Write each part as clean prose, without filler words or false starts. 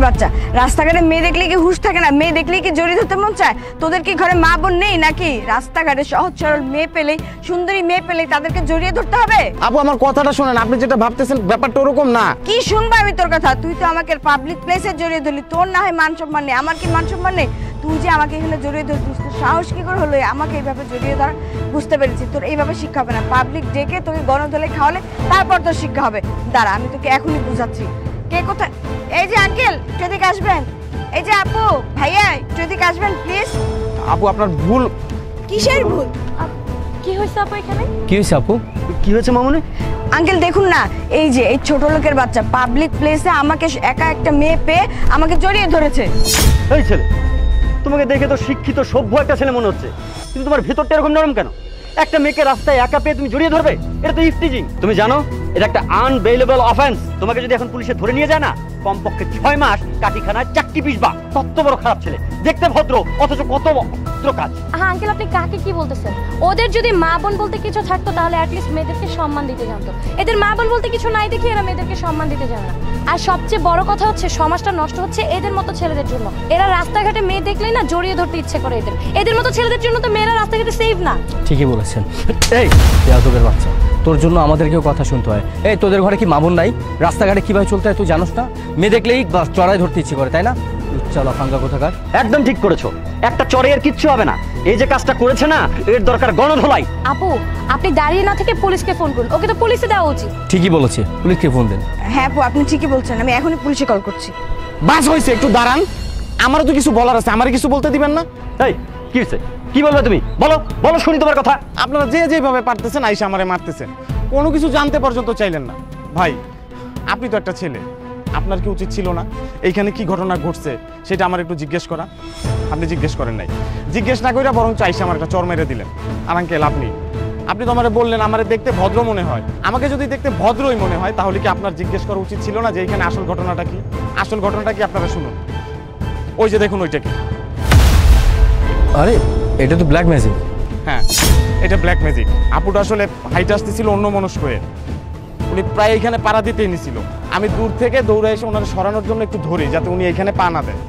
বাচ্চা, রাস্তাঘাটে মেয়ে দেখলে কি হুঁশ থাকে না? মেয়ে দেখলেই কি জড়িয়ে ধরতে মন চায়? তোদের কি ঘরে মা বোন নেই নাকি? রাস্তাঘাটে সহজ সরল মেয়ে পেলেই, সুন্দরী মেয়ে পেলেই তাদেরকে জড়িয়ে ধরতে হবে? আপু আমার কথাটা শোনেন, আপনি যেটা ভাবতেছেন ব্যাপারটা ওরকম না। কি শুনবো আমি তোর কথা? তুই তো আমাকে পাবলিক প্লেসে জড়িয়ে ধরলি, তোর না হয় মান সম্মান নেই, আমার কি মান সম্মান নেই? তুই যে আমাকে এখানে জড়িয়ে ধরছিস, তোর সাহস কি করে হলো আমাকে এইভাবে জড়িয়ে ধর? বুঝতে পেরেছি তোর এইভাবে শিক্ষা হবে না। পাবলিক ডেকে তোকে গণধোলাই খাওয়ালে তারপর তোর শিক্ষা হবে। দাঁড়া, আমি তোকে এখনই বুঝাচ্ছি। কে কোথায়? এই যে আঙ্কেল, একটু এদিকে আসবেন। এই যে আপু, ভাইয়া, একটু এদিকে আসবেন প্লিজ। আপু আপনার ভুল। কিসের ভুল? কি হয়েছে আপু এখানে? কি হয়েছে আপু? কি হয়েছে মামুনি? আঙ্কেল দেখুন না, এই যে এই ছোট লোকের বাচ্চা পাবলিক প্লেসে আমাকে একা একটা মেয়ে পেয়ে আমাকে জড়িয়ে ধরেছে। এই ছেলে, তোমাকে দেখে তো শিক্ষিত সভ্য একটা ছেলে মনে হচ্ছে, কিন্তু তোমার ভেতরটা এরকম নরম কেন? একটা মেয়েকে রাস্তায় একা পেয়ে তুমি জড়িয়ে ধরবে? এটা তো ইফটিজিং। তুমি জানো এটা একটা আনবেইলেবল অফেন্স। তোমাকে যদি এখন পুলিশে ধরে নিয়ে যায় না, কমপক্ষে 6 মাস কাটিখানায় চাকরি পিসবা। কত বড় খারাপ ছেলে, দেখতে ভদ্র অথচ কত ভদ্র কাজ। হ্যাঁ আঙ্কেল, আপনি কাকে কি বলতেছেন? ওদের যদি মা বোন বলতে কিছু থাকতো তাহলে অ্যাটলিস্ট মেয়েদেরকে সম্মান দিতে জানতো। এদের মা বোন বলতে কিছু নাই দেখি এরা মেয়েদেরকে সম্মান দিতে জানে না। আর সবচেয়ে বড় কথা হচ্ছে সমাজটা নষ্ট হচ্ছে এদের মতো ছেলেদের জন্য। এরা রাস্তাঘাটে মেয়ে দেখলেই না জড়িয়ে ধরতে ইচ্ছে করে এদের মতো ছেলেদের জন্য তো মেয়েরা রাস্তাঘাটে সেফ না। ঠিকই বলেছেন। এই তোদের বাচ্চা, তোর জন্য আমাদেরকেও কথা শুনতে হয়। এই তোদের ঘরে কি মা বোন নাই? রাস্তাঘাটে কিভাবে চলতে হয় তুই জানোস না? মেয়ে দেখলেই চড়াই ধরতে ইচ্ছে করে, তাই না? চলো ফাঙ্গা কোথাকার। একদম ঠিক করেছো, একটা চড়ে এর কিচ্ছু হবে না। এই যে কাজটা করেছে না, এর দরকার গণধোলাই। আপু আপনি দাঁড়িয়ে না থেকে পুলিশকে ফোন করুন, ওকে তো পুলিশে দেওয়া উচিত। ঠিকই বলেছে, পুলিশকে ফোন দেন। হ্যাঁ আপু, আপনি ঠিকই বলছেন, আমি এখনই পুলিশে কল করছি। বাস হয়েছে, একটু দাঁড়ান, আমারও তো কিছু বলার আছে। আমার কিছু বলতে দিবেন না? এই কি হয়েছে, কি বলবে তুমি? বলো বলো, শুনি তোমার কথা। আপনারা যে যেভাবে পারতেছেন আইসা আমারে মারতেছেন, কোনো কিছু জানতে পর্যন্ত চাইলেন না। ভাই আপনি তো একটা ছেলে, আপনার কি উচিত ছিল না এইখানে কি ঘটনা ঘটছে সেটা আমার একটু জিজ্ঞেস করা? আপনি জিজ্ঞেস করেন নাই, জিজ্ঞেস না কইরা বরং চাইছে আমার একটা চর মেরে দিলেন। আর আঙ্কেল আপনি তো আমারে বললেন আমারে দেখতে ভদ্র মনে হয়। আমাকে যদি দেখতে ভদ্রই মনে হয় তাহলে কি আপনার জিজ্ঞেস করা উচিত ছিল না যে এইখানে আসল ঘটনাটা কি? আসল ঘটনাটা কি আপনারা শুনুন। ওই যে দেখুন, ওইটা কি? আরে এটা তো ব্ল্যাক ম্যাজিক। হ্যাঁ এটা ব্ল্যাক ম্যাজিক। আপুটা আসলে হাইট আসতেছিল অন্য মনস্ক হয়ে, উনি প্রায় এখানে পাড়া দিতেই নিছিল। আমি দূর থেকে দৌড়ে এসে ওনার সরানোর জন্য একটু ধরি যাতে উনি এখানে পা না দেয়।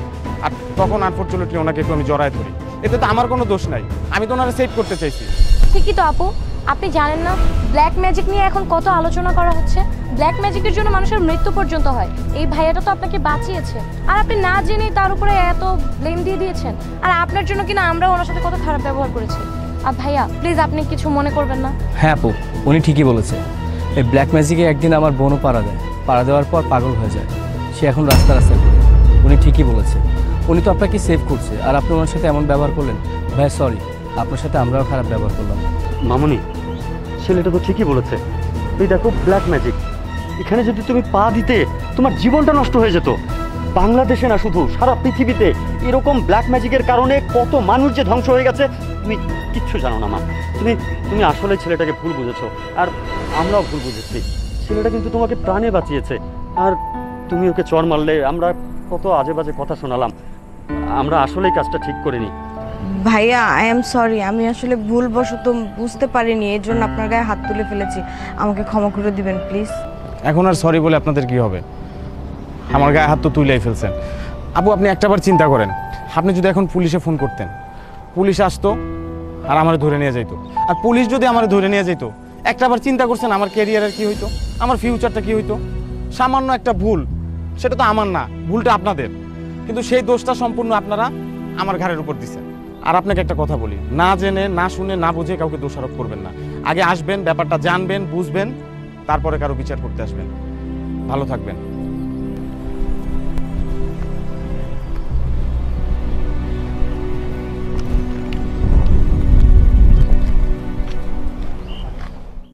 আর তখন আনফরচুনেটলি ওনাকে একটু আমি জড়ায় ধরি। এতে তো আমার কোনো দোষ নাই, আমি তো ওনারা সেভ করতে চাইছি। ঠিকই তো আপু, আপনি জানেন না ব্ল্যাক ম্যাজিক নিয়ে এখন কত আলোচনা করা হচ্ছে? ব্ল্যাক ম্যাজিকের জন্য মানুষের মৃত্যু পর্যন্ত হয়। এই ভাইয়াটা তো আপনাকে বাঁচিয়েছে, আর আপনি না জেনেই তার উপরে এত ব্লেম দিয়ে দিয়েছেন। আর আপনার জন্য কিনা আমরা ওনার সাথে কত খারাপ ব্যবহার করেছি। আর ভাইয়া প্লিজ আপনি কিছু মনে করবেন না। হ্যাঁ আপু, উনি ঠিকই বলেছে। এই ব্ল্যাক ম্যাজিকে একদিন আমার বোনও পাড়া দেয়, পাড়া দেওয়ার পর পাগল হয়ে যায়। সে এখন রাস্তায় ঘুরে। উনি ঠিকই বলেছে, উনি তো আপনাকে সেভ করছে, আর আপনি ওনার সাথে এমন ব্যবহার করলেন। ভাই সরি, আপনার সাথে আমরাও খারাপ ব্যবহার করলাম। মামুনি, ছেলেটা তো ঠিকই বলেছে। এই দেখো ব্ল্যাক ম্যাজিক, এখানে যদি তুমি পা দিতে তোমার জীবনটা নষ্ট হয়ে যেত। বাংলাদেশে না, শুধু সারা পৃথিবীতে এরকম ব্ল্যাক ম্যাজিকের কারণে কত মানুষ যে ধ্বংস হয়ে গেছে তুমি কিচ্ছু জানো না মা। তুমি আসলে ছেলেটাকে ভুল বুঝেছো, আর আমরাও ভুল বুঝেছি। ছেলেটা কিন্তু তোমাকে প্রাণে বাঁচিয়েছে, আর তুমি ওকে চর মারলে, আমরা কত আজে বাজে কথা শোনালাম। আমরা আসলেই কাজটা ঠিক করিনি। ভাইয়া আই এম সরি, আমি আসলে ভুলবশত বুঝতে পারিনি, এর জন্য আপনার গায়ে হাত তুলে ফেলেছি। আমাকে ক্ষমা করে দিবেন প্লিজ। এখন আর সরি বলে আপনাদের কি হবে? আমার গায়ে হাত তো তুলেই ফেলছেন। আপু আপনি একটাবার চিন্তা করেন, আপনি যদি এখন পুলিশে ফোন করতেন, পুলিশ আসতো আর আমার ধরে নিয়ে যাইতো। আর পুলিশ যদি আমার ধরে নিয়ে যাইতো, একটাবার চিন্তা করছেন আমার ক্যারিয়ারের কি হইতো, আমার ফিউচারটা কি হইতো? সামান্য একটা ভুল, সেটা তো আমার না, ভুলটা আপনাদের। কিন্তু সেই দোষটা সম্পূর্ণ আপনারা আমার ঘাড়ের উপর দিচ্ছেন। আর আপনাকে একটা কথা বলি, না জেনে না শুনে না বুঝে কাউকে দোষারোপ করবেন না। আগে আসবেন, ব্যাপারটা জানবেন, বুঝবেন, তারপরে কারো বিচার করতে আসবেন। ভালো থাকবেন।